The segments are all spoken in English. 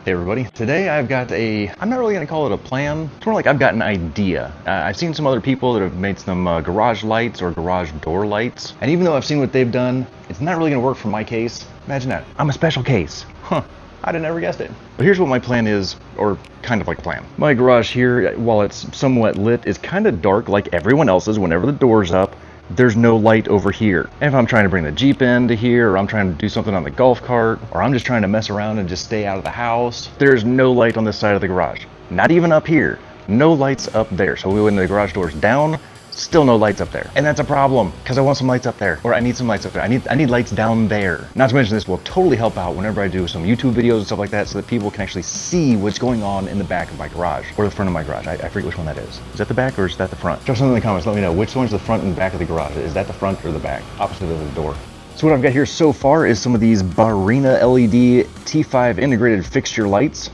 Hey everybody, today I've got I'm not really going to call it a plan, it's more like I've got an idea. I've seen some other people that have made some garage lights or garage door lights, and even though I've seen what they've done, it's not really going to work for my case. Imagine that, I'm a special case. Huh, I'd have never guessed it. But here's what my plan is, or kind of like a plan. My garage here, while it's somewhat lit, is kind of dark like everyone else's whenever the door's up. There's no light over here. And if I'm trying to bring the Jeep into here, or I'm trying to do something on the golf cart, or I'm just trying to mess around and just stay out of the house, there's no light on this side of the garage. Not even up here. No lights up there. So when the garage door's down, still no lights up there. And that's a problem, because I want some lights up there. Or I need some lights up there. I need lights down there. Not to mention this will totally help out whenever I do some YouTube videos and stuff like that, so that people can actually see what's going on in the back of my garage, or the front of my garage. I forget which one that is. Is that the back or is that the front? Drop something in the comments, let me know which one's the front and back of the garage. Is that the front or the back? Opposite of the door. So what I've got here so far is some of these Barina LED T5 integrated fixture lights.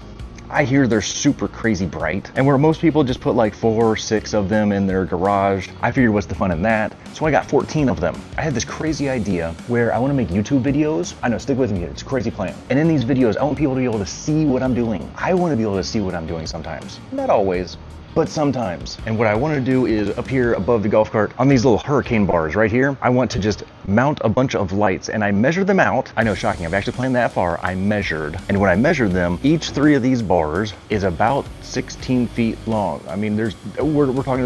I hear they're super crazy bright, and where most people just put like 4 or 6 of them in their garage, I figured what's the fun in that? So I got 14 of them. I had this crazy idea where I want to make YouTube videos. I know, stick with me here, it's a crazy plan. And in these videos, I want people to be able to see what I'm doing. I want to be able to see what I'm doing sometimes. Not always, but sometimes. And what I want to do is up here above the golf cart on these little hurricane bars right here, I want to just mount a bunch of lights, and I measured them out. I know, shocking, I've actually planned that far. I measured, and when I measured them, each 3 of these bars is about 16 feet long. I mean, we're talking,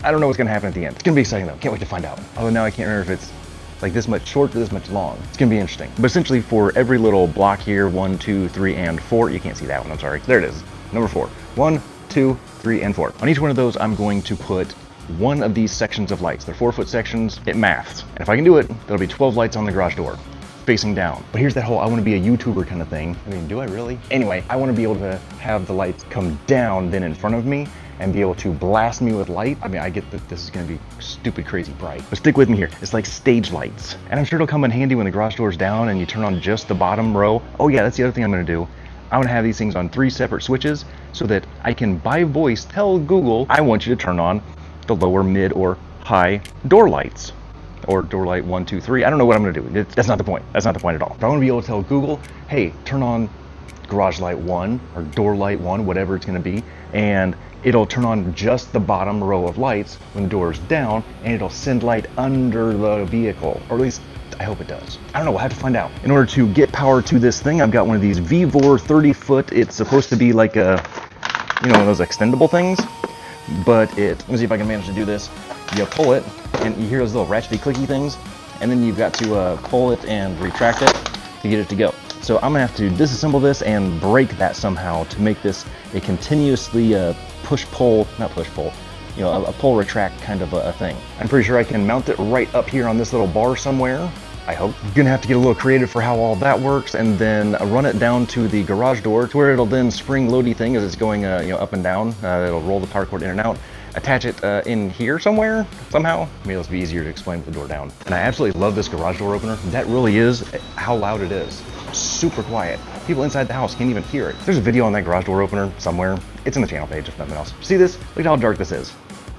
I don't know what's gonna happen at the end. It's gonna be exciting though, can't wait to find out. Although now I can't remember if it's like this much short or this much long. It's gonna be interesting. But essentially for every little block here, 1, 2, 3, and 4, you can't see that one, I'm sorry. There it is, number 4. 1, 2, 3, and 4. On each one of those, I'm going to put one of these sections of lights. They're 4-foot sections, it maths. And if I can do it, there'll be 12 lights on the garage door, facing down. But here's that whole, I wanna be a YouTuber kind of thing. I mean, do I really? Anyway, I wanna be able to have the lights come down then in front of me and be able to blast me with light. I mean, I get that this is gonna be stupid crazy bright, but stick with me here. It's like stage lights. And I'm sure it'll come in handy when the garage door's down and you turn on just the bottom row. Oh yeah, that's the other thing I'm gonna do. I want to have these things on 3 separate switches so that I can, by voice, tell Google, I want you to turn on the lower, mid, or high door lights. Or door light 1, 2, 3. I don't know what I'm going to do. That's not the point. That's not the point at all. But I want to be able to tell Google, hey, turn on garage light 1 or door light 1, whatever it's going to be. And it'll turn on just the bottom row of lights when the door is down, and it'll send light under the vehicle. Or at least, I hope it does. I don't know, we'll have to find out. In order to get power to this thing, I've got one of these Vevor 30-foot. It's supposed to be like a, one of those extendable things, but let me see if I can manage to do this. You pull it, and you hear those little ratchety clicky things, and then you've got to pull it and retract it to get it to go. So I'm gonna have to disassemble this and break that somehow to make this a continuously a pull retract kind of a thing. I'm pretty sure I can mount it right up here on this little bar somewhere. I hope. I'm gonna have to get a little creative for how all that works, and then run it down to the garage door to where it'll then spring loady thing as it's going up and down. It'll roll the power cord in and out. Attach it in here somewhere, somehow. Maybe it'll be easier to explain with the door down. And I absolutely love this garage door opener. That really is how loud it is. Super quiet. People inside the house can't even hear it. There's a video on that garage door opener somewhere. It's in the channel page if nothing else. See this? Look at how dark this is.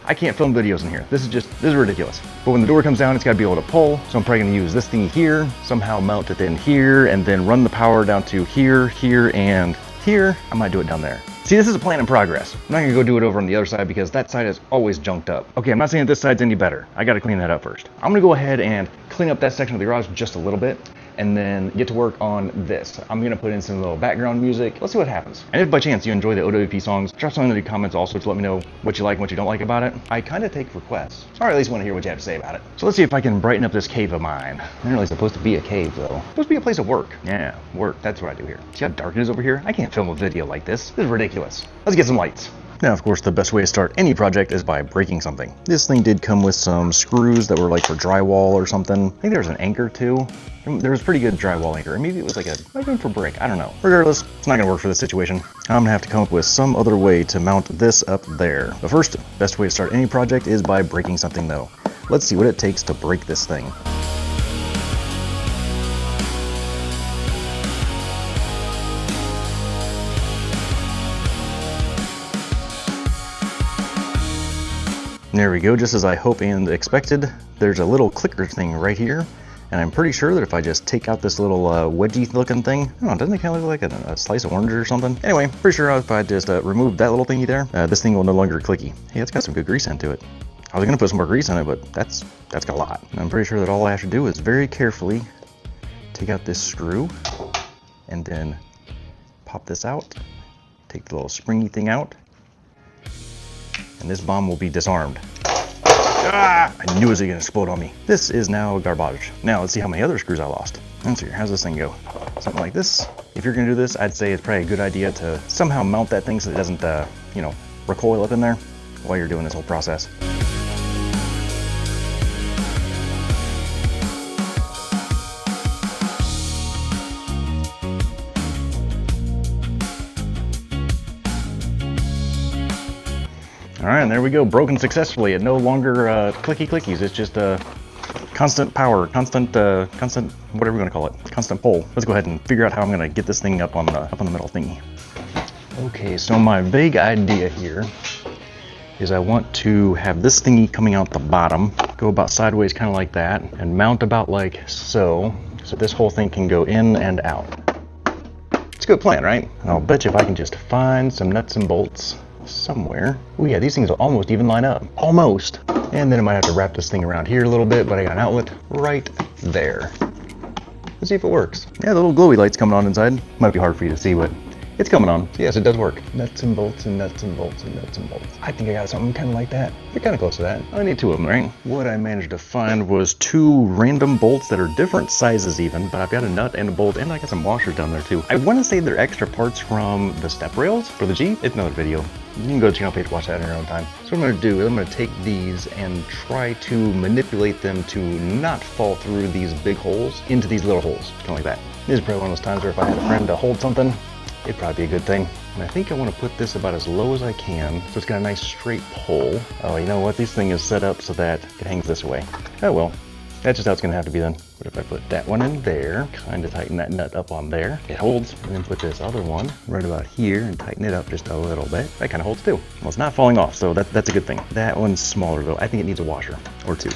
I can't film videos in here. This is ridiculous. But when the door comes down, it's gotta be able to pull. So I'm probably gonna use this thing here, somehow mount it in here, and then run the power down to here, here, and here. I might do it down there. See, this is a plan in progress. I'm not gonna go do it over on the other side because that side is always junked up. Okay, I'm not saying that this side's any better. I gotta clean that up first. I'm gonna go ahead and clean up that section of the garage just a little bit, and then get to work on this. I'm gonna put in some little background music. Let's see what happens. And if by chance you enjoy the OWP songs, drop something in the comments also to let me know what you like and what you don't like about it. I kind of take requests, or at least want to hear what you have to say about it. So let's see if I can brighten up this cave of mine. Not really supposed to be a cave though. It's supposed to be a place of work. Yeah, work, that's what I do here. See how dark it is over here? I can't film a video like this. This is ridiculous. Let's get some lights. Now, of course, the best way to start any project is by breaking something. This thing did come with some screws that were like for drywall or something. I think there was an anchor too. There was a pretty good drywall anchor. Maybe it was like might have been for brick, I don't know. Regardless, it's not gonna work for this situation. I'm gonna have to come up with some other way to mount this up there. But first, best way to start any project is by breaking something though. Let's see what it takes to break this thing. There we go, just as I hope and expected. There's a little clicker thing right here, And I'm pretty sure that if I just take out this little wedgy looking thing, I don't know, doesn't it kind of look like a slice of orange or something? Anyway, pretty sure if I just remove that little thingy there, this thing will no longer clicky. Hey, it's got some good grease into it. I was gonna put some more grease on it, but that's got a lot. And I'm pretty sure that all I have to do is very carefully take out this screw and then pop this out, take the little springy thing out, and this bomb will be disarmed. Ah, I knew it was gonna explode on me. This is now garbage. Now let's see how many other screws I lost. Let's see, how's this thing go? Something like this. If you're gonna do this, I'd say it's probably a good idea to somehow mount that thing so it doesn't, you know, recoil up in there while you're doing this whole process. All right, and there we go, broken successfully. It no longer clicky clickies. It's just constant power, constant whatever you want to call it, constant pull. Let's go ahead and figure out how I'm gonna get this thing up on the metal thingy. Okay, so my vague idea here is I want to have this thingy coming out the bottom, go about sideways, kind of like that, and mount about like so this whole thing can go in and out. It's a good plan, right? I'll bet you if I can just find some nuts and bolts somewhere. Oh yeah, these things will almost even line up. Almost. And then I might have to wrap this thing around here a little bit, but I got an outlet right there. Let's see if it works. Yeah, the little glowy light's coming on inside. Might be hard for you to see, but it's coming on. So yes, it does work. Nuts and bolts and nuts and bolts and nuts and bolts. I think I got something kind of like that. You're kind of close to that. I need two of them, right? What I managed to find was two random bolts that are different sizes even, but I've got a nut and a bolt, and I got some washers down there too. I want to say they're extra parts from the step rails for the Jeep. It's another video. You can go to the channel page to watch that in your own time. So what I'm going to do is I'm going to take these and try to manipulate them to not fall through these big holes into these little holes, kind of like that. This is probably one of those times where if I had a friend to hold something, it'd probably be a good thing. And I think I want to put this about as low as I can, so it's got a nice straight pull. Oh, you know what? This thing is set up so that it hangs this way. Oh well, that's just how it's going to have to be then. But if I put that one in there, kind of tighten that nut up on there, it holds. And then put this other one right about here and tighten it up just a little bit. That kind of holds too. Well, it's not falling off, so that's a good thing. That one's smaller though. I think it needs a washer or two.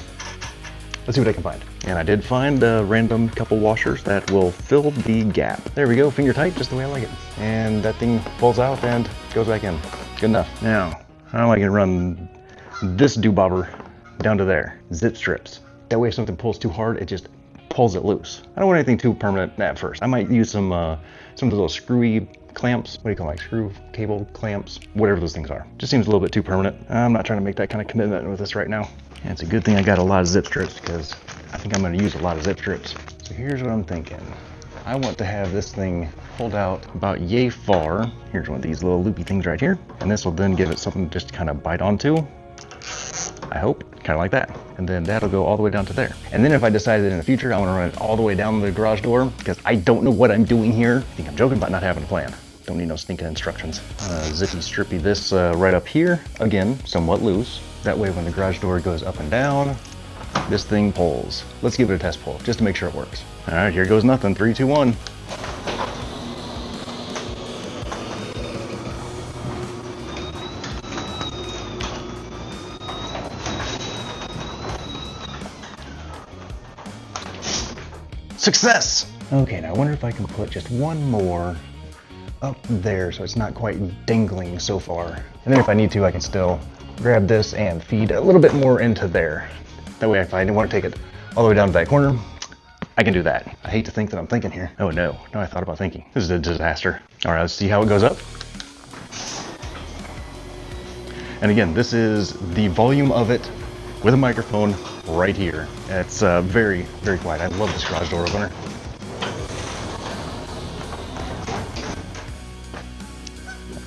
Let's see what I can find. And I did find a random couple washers that will fill the gap. There we go, finger tight, just the way I like it. And that thing pulls out and goes back in. Good enough. Now, how am I gonna run this doobobber down to there? Zip strips. That way if something pulls too hard, it just pulls it loose. I don't want anything too permanent at first. I might use some of the little screwy clamps. What do you call them, like screw cable clamps? Whatever those things are. Just seems a little bit too permanent. I'm not trying to make that kind of commitment with this right now. And it's a good thing I got a lot of zip strips because I think I'm going to use a lot of zip strips. So here's what I'm thinking. I want to have this thing pulled out about yay far. Here's one of these little loopy things right here. And this will then give it something just to kind of bite onto. I hope, kind of like that. And then that'll go all the way down to there. And then if I decide that in the future I want to run it all the way down the garage door, because I don't know what I'm doing here. I think I'm joking about not having a plan. Don't need no stinking instructions. Zippy strippy this right up here. Again, somewhat loose. That way when the garage door goes up and down, this thing pulls. Let's give it a test pull, just to make sure it works. All right, here goes nothing. 3, 2, 1. Success! Okay, now I wonder if I can put just one more up there so it's not quite dangling so far. And then if I need to, I can still grab this and feed a little bit more into there. That way if I want to take it all the way down to that corner, I can do that. I hate to think that I'm thinking here. Oh no, no, I thought about thinking. This is a disaster. All right, let's see how it goes up. And again, this is the volume of it with a microphone right here. It's very, very quiet. I love this garage door opener.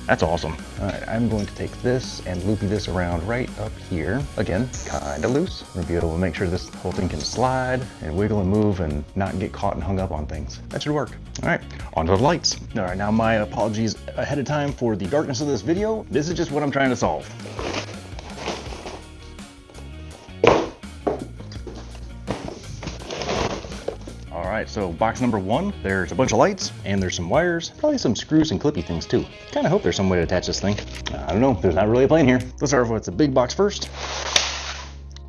That's awesome. All right, I'm going to take this and loopy this around right up here. Again, kind of loose. We'll be able to make sure this whole thing can slide and wiggle and move and not get caught and hung up on things. That should work. All right, on to the lights. All right, now my apologies ahead of time for the darkness of this video. This is just what I'm trying to solve. Alright, so box number 1, there's a bunch of lights, and there's some wires, probably some screws and clippy things too. Kinda hope there's some way to attach this thing. I don't know, there's not really a plan here. Let's start with the big box first.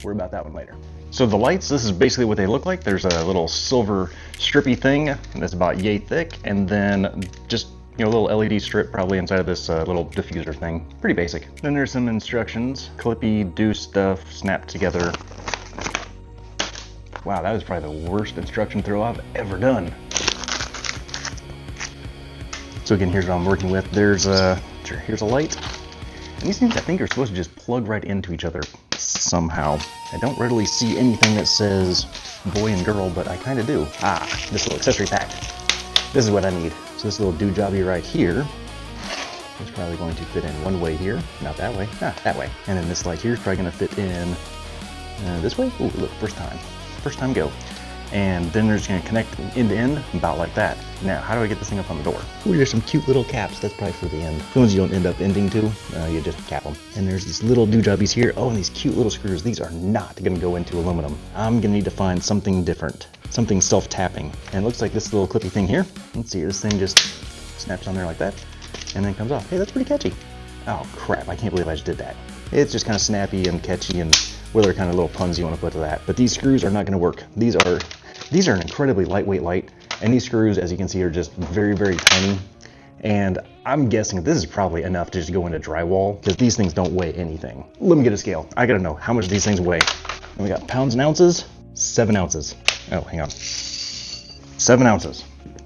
Worry about that one later. So the lights, this is basically what they look like. There's a little silver strippy thing that's about yay thick, and then just, you know, a little LED strip probably inside of this little diffuser thing. Pretty basic. Then there's some instructions. Clippy, do stuff, snap together. Wow, that was probably the worst instruction throw I've ever done. So again, here's what I'm working with. Here's a light. And these things I think are supposed to just plug right into each other somehow. I don't readily see anything that says boy and girl, but I kind of do. Ah, this little accessory pack. This is what I need. So this little do-jobby right here is probably going to fit in one way here, not that way, that way. And then this light here is probably going to fit in this way. Ooh, look, first time go. And then they're just going to connect end to end about like that. Now, how do I get this thing up on the door? Ooh, there's some cute little caps. That's probably for the end. The ones you don't end up ending to, you just cap them. And there's these little do-jobbies here. Oh, and these cute little screws. These are not going to go into aluminum. I'm going to need to find something different, something self-tapping. And it looks like this little clippy thing here. Let's see, this thing just snaps on there like that and then comes off. Hey, that's pretty catchy. Oh, crap. I can't believe I just did that. It's just kind of snappy and catchy and whatever kind of little puns you want to put to that. But these screws are not going to work. These are an incredibly lightweight light, and these screws, as you can see, are just very, very tiny. And I'm guessing this is probably enough to just go into drywall, because these things don't weigh anything. Let me get a scale. I gotta know how much these things weigh. And we got pounds and ounces, 7 ounces. Oh, hang on. 7 ounces.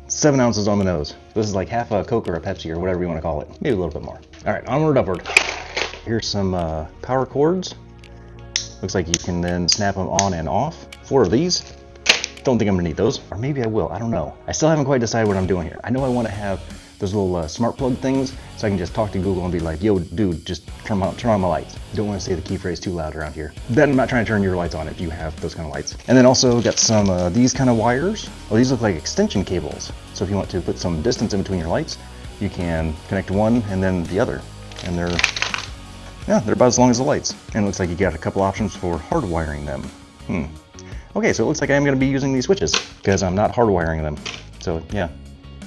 7 ounces on the nose. This is like half a Coke or a Pepsi or whatever you want to call it. Maybe a little bit more. All right, onward, upward. Here's some power cords. Looks like you can then snap them on and off. 4 of these. Don't think I'm gonna need those, or maybe I will, I don't know. I still haven't quite decided what I'm doing here. I know I wanna have those little smart plug things, so I can just talk to Google and be like, yo, dude, just turn on my lights. Don't wanna say the key phrase too loud around here. Then I'm not trying to turn your lights on if you have those kind of lights. And then also got some these kind of wires. Oh, these look like extension cables. So if you want to put some distance in between your lights, you can connect one and then the other. And they're about as long as the lights. And it looks like you got a couple options for hardwiring them. Okay, so it looks like I am going to be using these switches because I'm not hardwiring them. So yeah,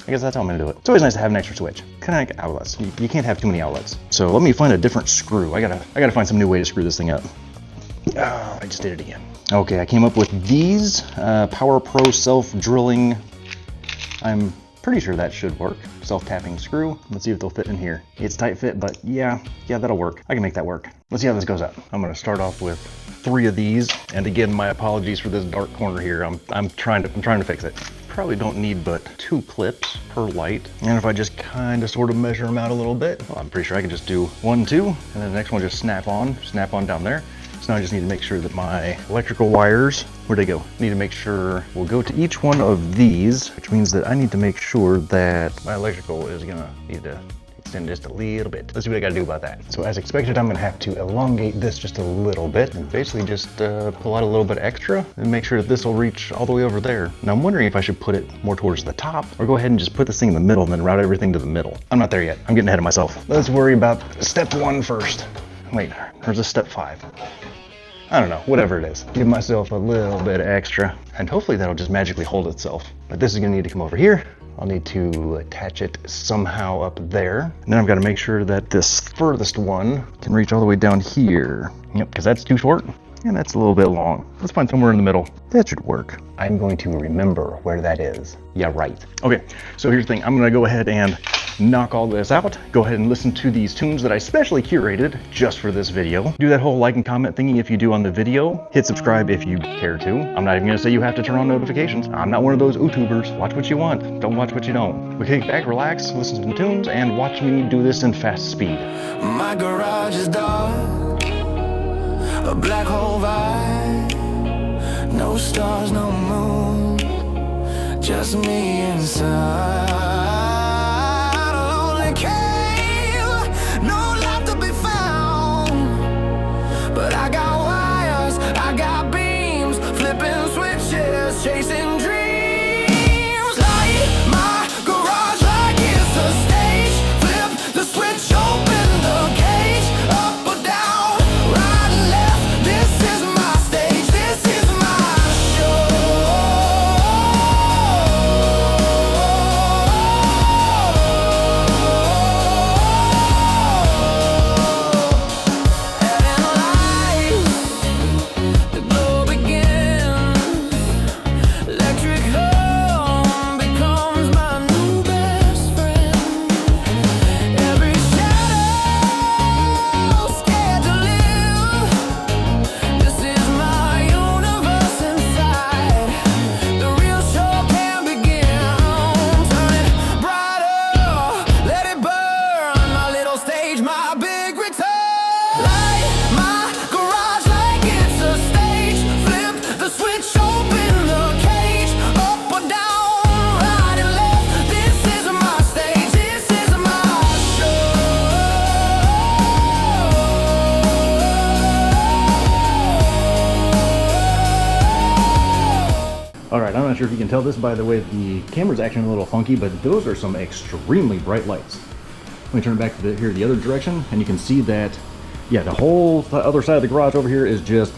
I guess that's how I'm going to do it. It's always nice to have an extra switch. Kind of like outlets. You can't have too many outlets. So let me find a different screw. I gotta find some new way to screw this thing up. Oh, I just did it again. Okay, I came up with these Power Pro self-drilling. I'm pretty sure that should work. Self-tapping screw. Let's see if they'll fit in here. It's tight fit, but yeah, that'll work. I can make that work. Let's see how this goes up. I'm going to start off with 3 of these. And again, my apologies for this dark corner here. I'm trying to fix it. Probably don't need but 2 clips per light. And if I just kind of sort of measure them out a little bit, well, I'm pretty sure I can just do 1, 2, and then the next one just snap on down there. So now I just need to make sure that my electrical wires, where'd they go? Need to make sure we'll go to each one of these, which means that I need to make sure that my electrical is gonna need to extend just a little bit. Let's see what I gotta do about that. So as expected, I'm gonna have to elongate this just a little bit and basically just pull out a little bit extra and make sure that this will reach all the way over there. Now I'm wondering if I should put it more towards the top or go ahead and just put this thing in the middle and then route everything to the middle. I'm not there yet. I'm getting ahead of myself. Let's worry about step 1 first. Wait, there's a step 5. I don't know, whatever it is. Give myself a little bit extra and hopefully that'll just magically hold itself. But this is gonna need to come over here. I'll need to attach it somehow up there. And then I've got to make sure that this furthest one can reach all the way down here. Yep, because that's too short and that's a little bit long. Let's find somewhere in the middle. That should work. I'm going to remember where that is. Yeah, right. Okay, so here's the thing. I'm gonna go ahead and knock all this out. Go ahead and listen to these tunes that I specially curated just for this video. Do that whole like and comment thingy if you do on the video. Hit subscribe if you care to. I'm not even gonna say you have to turn on notifications. I'm not one of those YouTubers. Watch what you want. Don't watch what you don't. But kick back, relax, listen to some tunes, and watch me do this in fast speed. My garage is dark, a black hole vibe. No stars, no moon, just me inside. But I got wires, I got beams, flipping switches, chasing dreams. Light my garage like it's a stage. Flip the switch, open the cage. Up or down, right and left. This is my stage, this is my show. not sure if you can tell this by the way the camera's acting a little funky, but those are some extremely bright lights. Let me turn it back to here the other direction, and you can see that, yeah, the whole other side of the garage over here is just,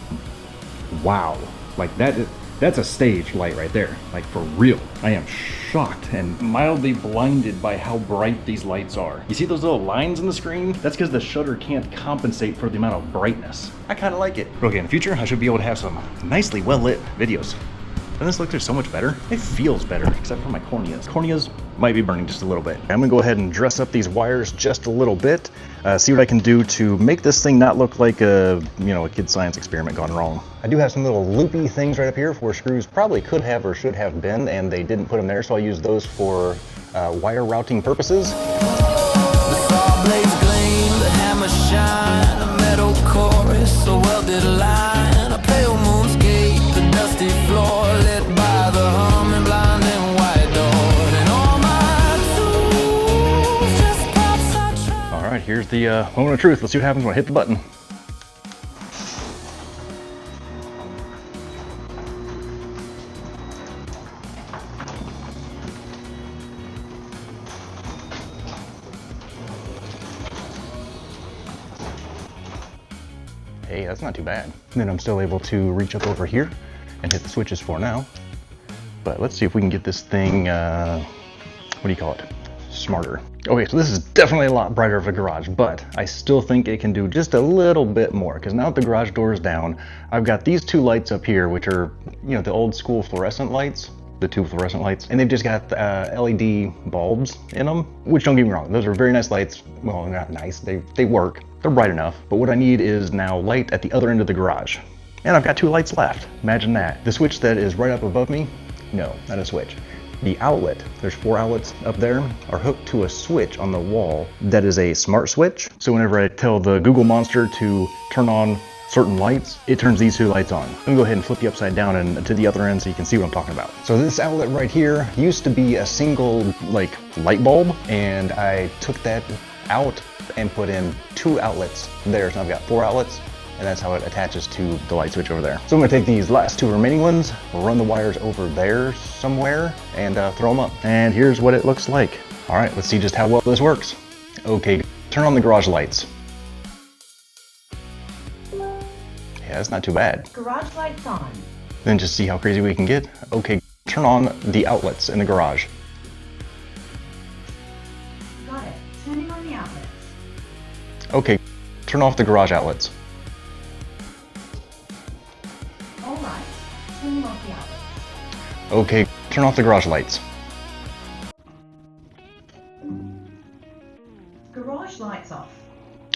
wow. Like that's a stage light right there, like for real. I am shocked and mildly blinded by how bright these lights are. You see those little lines in the screen? That's because the shutter can't compensate for the amount of brightness. I kind of like it. Okay, in the future, I should be able to have some nicely well-lit videos. Doesn't this look just so much better? It feels better, except for my corneas. Corneas might be burning just a little bit. I'm gonna go ahead and dress up these wires just a little bit, see what I can do to make this thing not look like a kid science experiment gone wrong. I do have some little loopy things right up here where screws probably could have or should have been, and they didn't put them there, so I'll use those for wire routing purposes. The saw blades gleam, the hammer shine, a metal chorus, a welded line, a pale moon's gate, the dusty floor lit by the humming blinding white door, and all my tools just pops I try. All right, here's the moment of truth. Let's see what happens when I hit the button. Hey, that's not too bad. And then I'm still able to reach up over here and hit the switches for now. But let's see if we can get this thing, what do you call it? Smarter. Okay, so this is definitely a lot brighter of a garage, but I still think it can do just a little bit more, because now that the garage door is down, I've got these two lights up here, which are, the old school fluorescent lights, the two fluorescent lights, and they've just got LED bulbs in them, which, don't get me wrong, those are very nice lights. Well, not nice, they work. They're bright enough, but what I need is now light at the other end of the garage. And I've got two lights left. Imagine that. The switch that is right up above me, no, not a switch. The outlet, there's 4 outlets up there, are hooked to a switch on the wall that is a smart switch. So whenever I tell the Google Monster to turn on certain lights, it turns these two lights on. Let me go ahead and flip you upside down and to the other end so you can see what I'm talking about. So this outlet right here used to be a single light bulb, and I took that out and put in 2 outlets there. So I've got 4 outlets, and that's how it attaches to the light switch over there. So I'm gonna take these last 2 remaining ones, run the wires over there somewhere, and throw them up. And here's what it looks like. All right, let's see just how well this works. Okay, turn on the garage lights. Yeah, that's not too bad. Garage lights on. Then just see how crazy we can get. Okay, turn on the outlets in the garage. Got it. Turning on the outlets. Okay, turn off the garage outlets. All right. Turning off the outlets. Okay, turn off the garage lights. Garage lights off.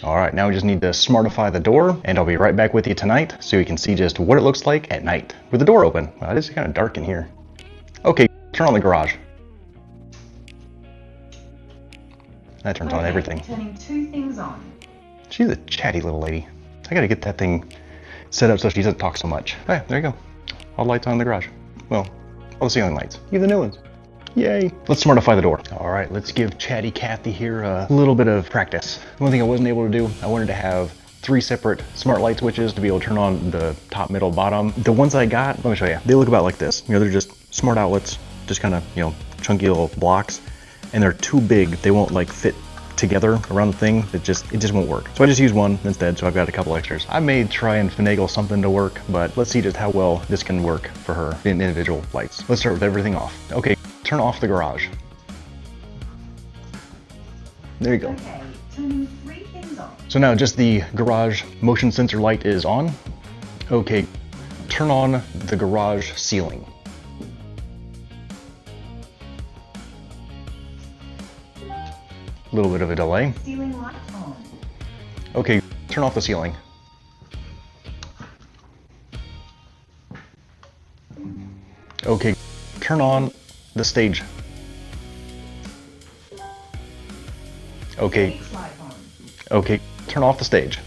All right, now we just need to smartify the door, and I'll be right back with you tonight so you can see just what it looks like at night with the door open. Wow, it is kind of dark in here. Okay, turn on the garage. That turns on Okay, everything. Turning 2 things on. She's a chatty little lady. I gotta get that thing set up so she doesn't talk so much. Hey, there you go. All the lights on in the garage. Well, all the ceiling lights. Even the new ones. Yay. Let's smartify the door. All right, let's give Chatty Cathy here a little bit of practice. One thing I wasn't able to do, I wanted to have 3 separate smart light switches to be able to turn on the top, middle, bottom. The ones I got, let me show you. They look about like this. They're just smart outlets, just kind of, chunky little blocks, and they're too big. They won't fit together around the thing. It just won't work. So I just use one instead, so I've got a couple extras. I may try and finagle something to work, but let's see just how well this can work for her in individual lights. Let's start with everything off. Okay, turn off the garage. There you go. Okay. Turning 3 things on. So now just the garage motion sensor light is on. Okay, turn on the garage ceiling. A little bit of a delay. Ceiling light on. Okay, turn off the ceiling. Okay, turn on the stage. Okay, Stage light on. okay, turn off the stage.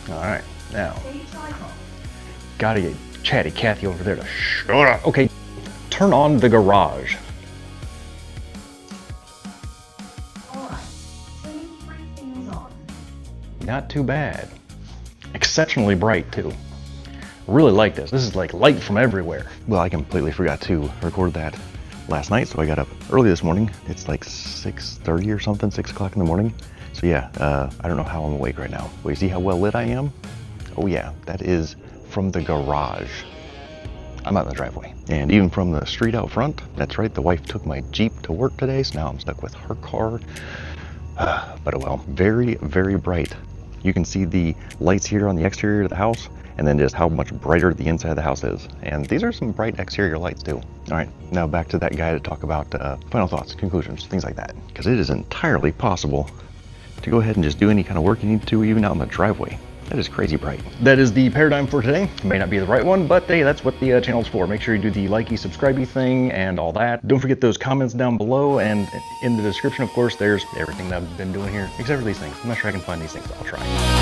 All right, now, Stage light on. gotta get Chatty Cathy over there to shut up. Okay, turn on the garage. Alright. Turning 3 things on. Not too bad. Exceptionally bright too. Really like this. This is like light from everywhere. Well, I completely forgot to record that last night, so I got up early this morning. It's like 6:30 or something, 6 o'clock in the morning. So yeah, I don't know how I'm awake right now. But you see how well lit I am? Oh yeah, that is from the garage. I'm out in the driveway. And even from the street out front, that's right, the wife took my Jeep to work today, so now I'm stuck with her car. But oh well, very, very bright. You can see the lights here on the exterior of the house, and then just how much brighter the inside of the house is. And these are some bright exterior lights too. All right, now back to that guy to talk about final thoughts, conclusions, things like that. Because it is entirely possible to go ahead and just do any kind of work you need to, even out in the driveway. That is crazy bright. That is the paradigm for today. It may not be the right one, but hey, that's what the channel's for. Make sure you do the likey, subscribey thing and all that. Don't forget those comments down below, and in the description, of course, there's everything that I've been doing here, except for these things. I'm not sure I can find these things, but I'll try.